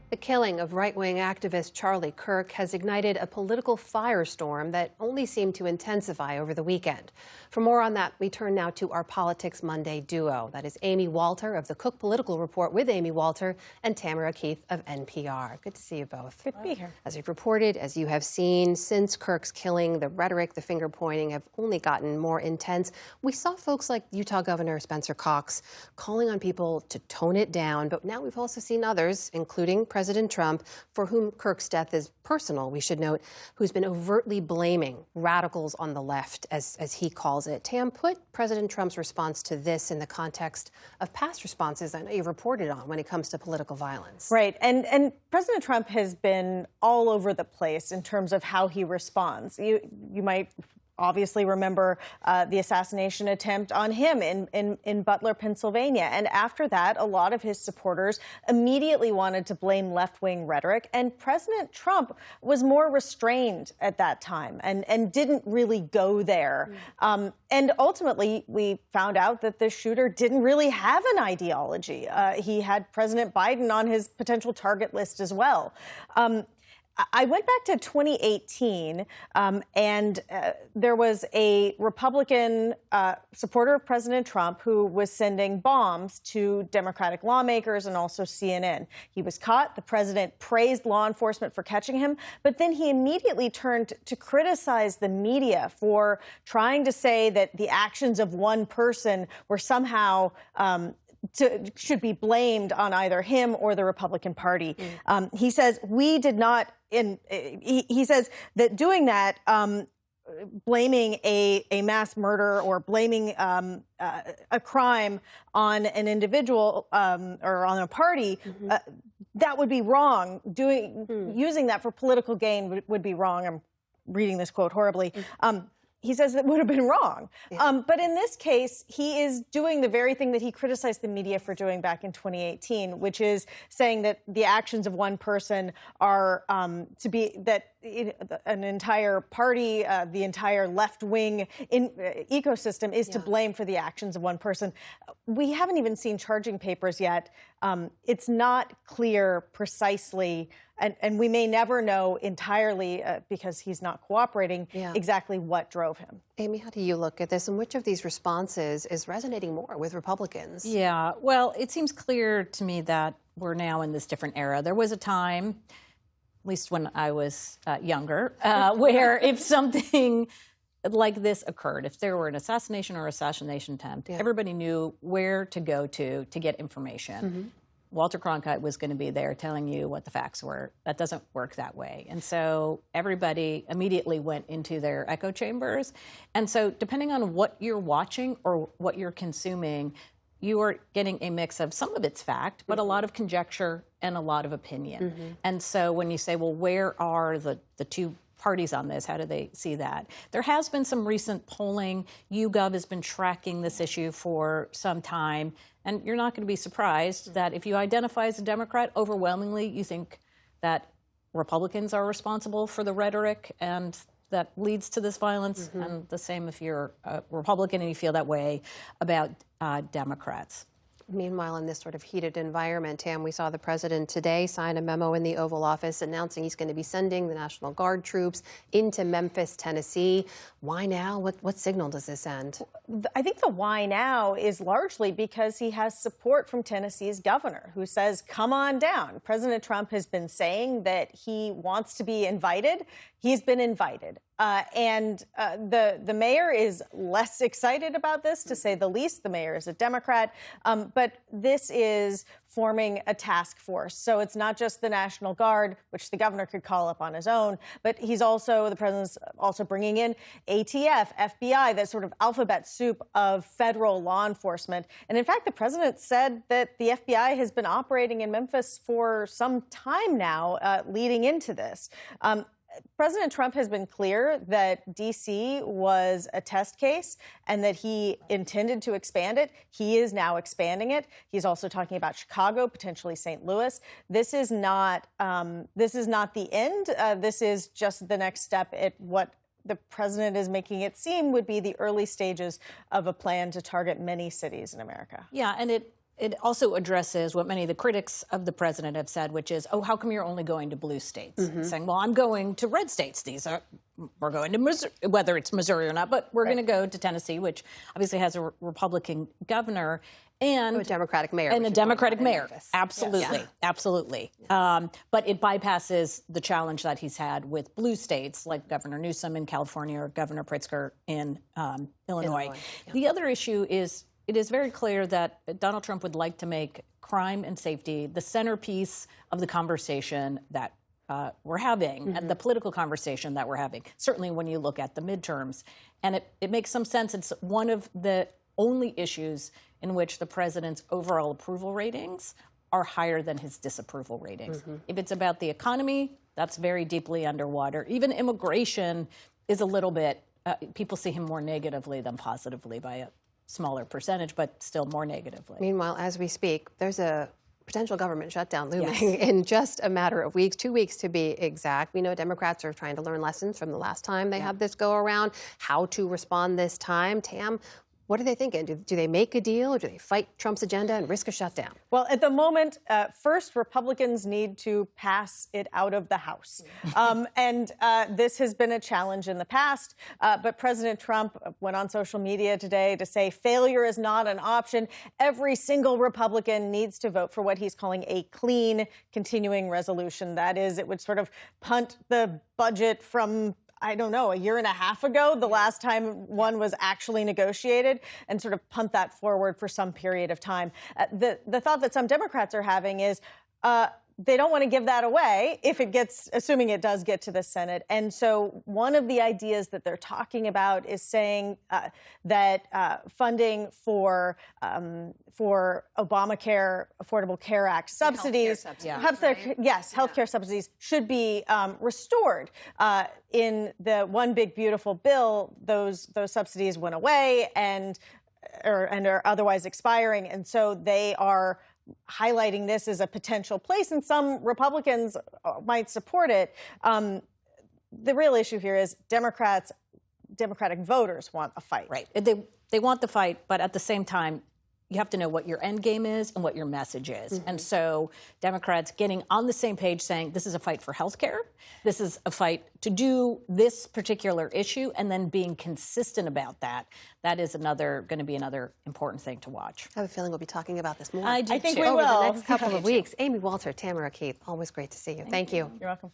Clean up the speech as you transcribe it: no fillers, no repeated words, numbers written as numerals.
The killing of right-wing activist Charlie Kirk has ignited a political firestorm that only seemed to intensify over the weekend. For more on that, we turn now to our Politics Monday duo. That is Amy Walter of the Cook Political Report with Amy Walter and Tamara Keith of NPR. Good to see you both. Good to be here. As you've reported, as you have seen, since Kirk's killing, the rhetoric, the finger-pointing have only gotten more intense. We saw folks like Utah Governor Spencer Cox calling on people to tone it down, but now we've also seen others, including President Trump, for whom Kirk's death is personal, we should note, who's been overtly blaming radicals on the left, as he calls it. Tam, put President Trump's response to this in the context of past responses I know you've reported on when it comes to political violence. Right. And President Trump has been all over the place in terms of how he responds. You might obviously remember the assassination attempt on him in Butler, Pennsylvania. And after that, a lot of his supporters immediately wanted to blame left-wing rhetoric. And President Trump was more restrained at that time and didn't really go there. And ultimately, we found out that the shooter didn't really have an ideology. He had President Biden on his potential target list as well. I went back to 2018, and there was a Republican supporter of President Trump who was sending bombs to Democratic lawmakers and also CNN. He was caught. The president praised law enforcement for catching him, but then he immediately turned to criticize the media for trying to say that the actions of one person were somehow should be blamed on either him or the Republican Party. He says we did not. He says that doing that, blaming a mass murder or blaming a crime on an individual or on a party, that would be wrong. Using that for political gain would be wrong. I'm reading this quote horribly. He says that would have been wrong. Yeah. But in this case, he is doing the very thing that he criticized the media for doing back in 2018, which is saying that the actions of one person are an entire party, the entire left-wing ecosystem is to blame for the actions of one person. We haven't even seen charging papers yet. It's not clear precisely, and we may never know entirely because he's not cooperating, exactly what drove him. Amy, how do you look at this, and which of these responses is resonating more with Republicans? Yeah, well, it seems clear to me that we're now in this different era. There was a time, at least when I was younger, where if something like this occurred, if there were an assassination or assassination attempt, everybody knew where to go to get information. Walter Cronkite was going to be there telling you what the facts were. That doesn't work that way. And so everybody immediately went into their echo chambers. And so depending on what you're watching or what you're consuming, you are getting a mix of some of it's fact, but a lot of conjecture and a lot of opinion. And so when you say, well, where are the two parties on this? How do they see that? There has been some recent polling. YouGov has been tracking this issue for some time. And you're not going to be surprised that if you identify as a Democrat, overwhelmingly you think that Republicans are responsible for the rhetoric and that leads to this violence. And the same if you're a Republican and you feel that way about Democrats. Meanwhile, in this sort of heated environment, Tam, we saw the president today sign a memo in the Oval Office announcing he's going to be sending the National Guard troops into Memphis, Tennessee. Why now? What signal does this send? I think the why now is largely because he has support from Tennessee's governor, who says, come on down. President Trump has been saying that he wants to be invited. He's been invited. The mayor is less excited about this, to say the least. The mayor is a Democrat. But this is forming a task force. So it's not just the National Guard, which the governor could call up on his own, but the president's also bringing in ATF, FBI, that sort of alphabet soup of federal law enforcement. And in fact, the president said that the FBI has been operating in Memphis for some time now, leading into this. President Trump has been clear that D.C. was a test case and that he intended to expand it. He is now expanding it. He's also talking about Chicago, potentially St. Louis. This is not the end. This is just the next step at what the president is making it seem would be the early stages of a plan to target many cities in America. Yeah, and it it also addresses what many of the critics of the president have said, which is, oh, how come you're only going to blue states? Saying, well, I'm going to red states. We're going to Missouri, whether it's Missouri or not, but we're going to go to Tennessee, which obviously has a Republican governor. And a Democratic mayor. And a Democratic mayor. Yes. Absolutely. Absolutely. But it bypasses the challenge that he's had with blue states like Governor Newsom in California or Governor Pritzker in Illinois. Yeah. The other issue is it is very clear that Donald Trump would like to make crime and safety the centerpiece of the conversation that we're having, and the political conversation that we're having, certainly when you look at the midterms. And it makes some sense. It's one of the only issues in which the president's overall approval ratings are higher than his disapproval ratings. If it's about the economy, that's very deeply underwater. Even immigration is a little bit, people see him more negatively than positively by a smaller percentage, but still more negatively. Meanwhile, as we speak, there's a potential government shutdown looming in just a matter of weeks, 2 weeks to be exact. We know Democrats are trying to learn lessons from the last time they had this go around, how to respond this time. Tam, what are they thinking? Do they make a deal, or do they fight Trump's agenda and risk a shutdown? Well, at the moment, first, Republicans need to pass it out of the House. And this has been a challenge in the past. But President Trump went on social media today to say failure is not an option. Every single Republican needs to vote for what he's calling a clean continuing resolution. That is, it would sort of punt the budget from, I don't know, a year and a half ago, the last time one was actually negotiated, and sort of punt that forward for some period of time. The thought that some Democrats are having is they don't want to give that away if it gets, assuming it does get to the Senate. And so one of the ideas that they're talking about is saying that funding for Obamacare, Affordable Care Act subsidies, healthcare subsidies should be restored. In the One Big Beautiful Bill, those subsidies went away and are otherwise expiring, and so they are highlighting this as a potential place, and some Republicans might support it. The real issue here is Democratic voters want a fight. Right. They want the fight, but at the same time, you have to know what your end game is and what your message is. And so Democrats getting on the same page saying this is a fight for health care, this is a fight to do this particular issue, and then being consistent about that. That is going to be another important thing to watch. I have a feeling we'll be talking about this more. I think we over will. the next couple of weeks. Amy Walter, Tamara Keith, always great to see you. Thank you. You're welcome.